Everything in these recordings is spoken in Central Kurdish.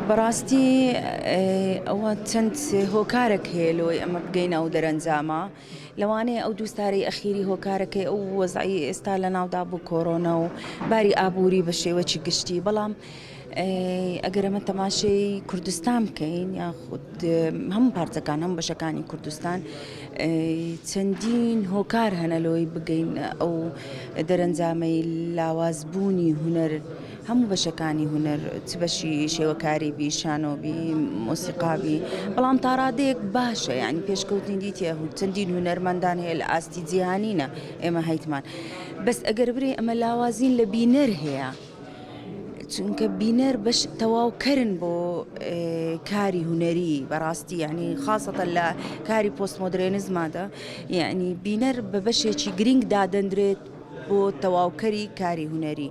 براستي ئەوە چەند هۆکارێک هەیە لۆی ئەمە بگەینە ئەو دەرەنجامە لەوانەیە ئەو دووستاری ئەخیری هۆکارەکەی ئەو وەزعی ئێستا لە ناودا بوو کۆرۆنە و باری ئابووری بە شێوەی گشتی بەڵام ئەگەر ئەمە تەماشای کوردستان بکەین یاخود هەموو پارچەکان هەموو بەشەکانی کوردستان چەندین هۆکار هەنە لۆی بگەین ئەو دەرەنجامەی لاوازبوونی هونەر هەموو بەشەکانی هونەر چ بەشی شێوەکاریبی شانۆبی مۆسیقابی بەڵام تا ڕادەیەک باشە یعنی پێشکەوتنی دیتە چەندین هونەرمەندان هەیە لە ئاستی جیهانینە ئێمە هەیتمان بەس ئەگەر برێ ئەمە لاوازین لە بینەر هەیە چونکە بینەر بەش تەواوکەرن بۆ کاری هونەری بەڕاستی یعنی خاصەتە لە کاری پۆستمۆدرێنزمادا یعنی بینەر بە بەشێکی گرنگ دادەندرێت بۆ تەواوکەری کاری هونەری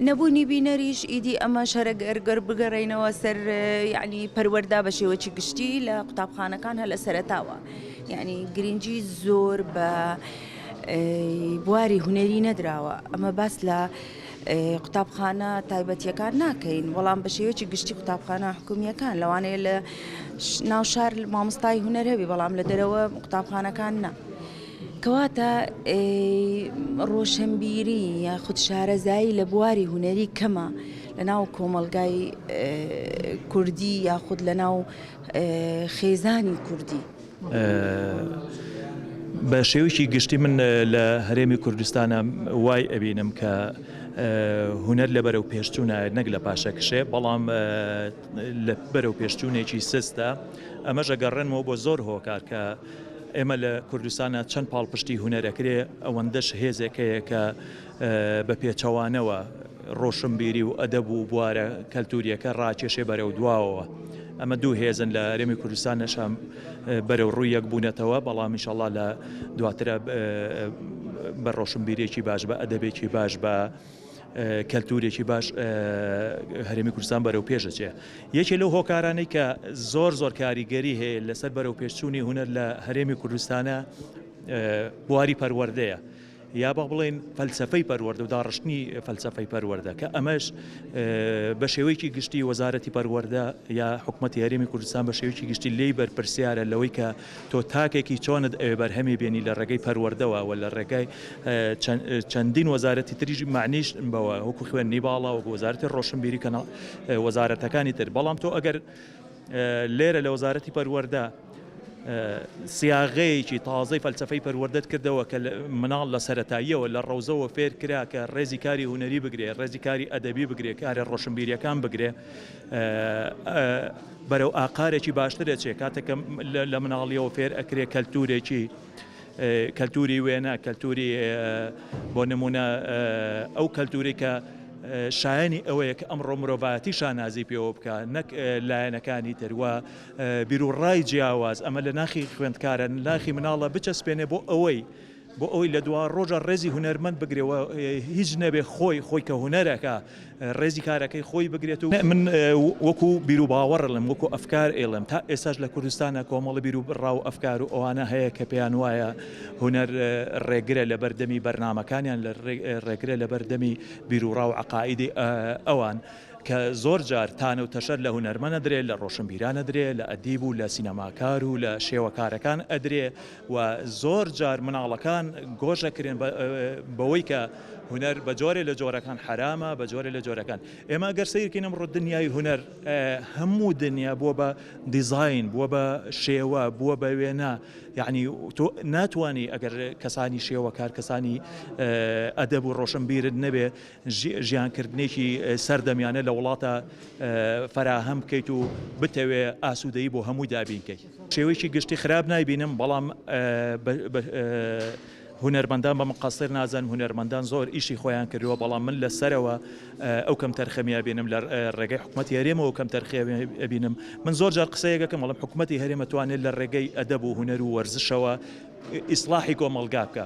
نەبوونی بینەریش ئیدی ئەمە شەرەگەر بگەڕێنەوە سەر یعنی پەروەردا بە شێوەی گشتی لە قوتابخانەکان هە لە سەرەتاوە یعنی گرنگی زۆر بە بواری هونەری نەدراوە ئەمە باس لە قوتابخانە تایبەتیەکان ناکەین بەڵام بە شێوەی گشتی قوتابخانە حکومیەکان لەوانەیە لە ناو شار مامۆستای هونەر هەبی بەڵام لە دەرەوە قوتابخانەکان نا کەواتە ڕۆشنبیری یاخود شارەزایی لە بواری هونەری کەمە لە ناو کۆمەڵگای کوردی یاخود لە ناو خێزانی کوردی بە شێوەیەکی گشتی من لە هەرێمی کوردستانە وای ئەبینم کە هونەر لە بەرەو پێشچوونە نەک لە پاشەکشێ بەڵام لە بەرەو پێشچوونێکی سستە ئەمەش ئەگەڕێنمەوە بۆ زۆر هۆکار کە ئێمە لە کوردستانە چەند پاڵپشتی هونەرەکرێ ئەوەندەش هێزێکەیە کە بە پێچەوانەوە ڕۆشنبیری و ئەدەب و بوارە کەلتوریەکە ڕاکێشێ بەرەو دواوە ئەمە دوو هێزن لە هەرێمی کوردستانەشە بەرەو ڕووی یەک بوونەتەوە بەڵام ئینشەڵڵا لە دواترە بە ڕۆشنبیرێکی باش بە ئەدەبێکی باش بە کەلتورێکی باش هەرێمی کوردستان بەرەو پێشەچێ یەکێ لەو هۆکارانەی کە زۆر کاریگەری هەیە لەسەر بەرەو پێشچوونی هونەر لە هەرێمی کوردستانە بواری پەروەردەیە یا بە بڵێن فەلسەفەی پەروەردە و داڕشتنی فەلسەفەی پەروەردە کە ئەمەش بە شێوەیەکی گشتی وەزارەتی پەروەردە یا حکوومەتی هەرێمی کوردستان بە شێوەیەکی گشتی لێی بەرپرسیارە لەوەی کە تۆ تاکێکی چۆنت بەرهەمی بێنی لە ڕێگەی پەروەردەوە و لە ڕێگای چەندین وەزارەتی تریژ معنیش بەوە وەکو خوێندنی باڵا وەکو وەزارەتی ڕۆشنبیری کە وەزارەتەکانی تر بەڵام تۆ ئەگەر لێرە لە وەزارەتی پەروەردە سیاغەیەکی تازەی فەلسەفەی پەروەردەت کردەوە کە مناڵ لە سەرەتاییەوە لە ڕەوزەوە فێر کرا کە ڕێزی کاری هونەری بگرێ ڕێزی کاری ئەدەبی بگرێ کارە ڕۆشنبیریەکان بگرێ بەرەو ئاقارێکی باشترێکێ کاتێکە لە مناڵیەوە فێر ئەکرێ کەلتوری وێنە کەلتوری بۆ نمونە ئەو کەلتوری کە شایانی ئەوەیە کە ئەمڕۆ مرۆڤایەتی شانازی پێوە بکە نەک لایەنەکانی تروە بیرروڕای جیاواز ئەمە لە ناخی خوێندکارە ناخی مناڵە بچەسپێنێ بۆ ئەوەی لە دوا ڕۆژە ڕێزی هونەرمەند بگرێەوە هیچ نەبێ خۆی کە هونەرەکە ڕێزی کارەکەی خۆی بگرێت و من وەکو بیر و باوەڕڵم وەکو ئەفکار ئێڵم تا ئێستاش لە کوردستانە کۆمەڵی بیر و ڕاو ئەفکار و ئەوانە هەیە کە پێیان وایە هونەر ڕێگرە لە بەردەمی بەرنامەکانیان ڕێگرە لە بەردەمی بیر و ڕاو عەقائیدی ئەوان کە زۆر جار تانە و تەشەر لە هونەرمەنە درێ لە ڕۆشنبیرانە درێ لە ئەدیب و لە سینەماکار و لە شێوەکارەکان ئەدرێ و زۆر جار مناڵەکان گۆژەکرێن بەوەی کە هونەر بە جۆرێ لە جۆرەکان حرامە بە جۆرێ لە جۆرەکان ئێمە گەر سیرکەین ئەمڕۆ دنیای هونەر هەموو دنیا بووە بە دیزاین بووە بە شێوە بووە بە وێنە یعنی تۆ ناتوانانی ئەگەر کەسانی شێوەکار کەسانی ئەدەب و ڕۆشنبیرت نەبێ ژیانکردنێکی سەردەمیانە لە وڵاتە فەراهەم بکەیت و بتەوێ ئاسوودەیی بۆ هەمووی دابینکەیت شێوەیەکی گشتی خراپ نایبینم بەڵام هونەرمەندان بە مقاصر نازان هونەرمەندان زۆر ئیشی خۆیان کردووە بەڵام من لەسەرەوە ئەو کەم تەرخەمیە بینم لە ڕێگەی حکوومەتی هەرێمەوە کەم تەرخەمیە بینم من زۆر جار قسەیەکەکەم بەڵام حکوومەتی هەرێمە توانێت لە ڕێگەی ئەدەب و هونەر و وەرزشەوە ئیسلاحی کۆمەڵگا بکات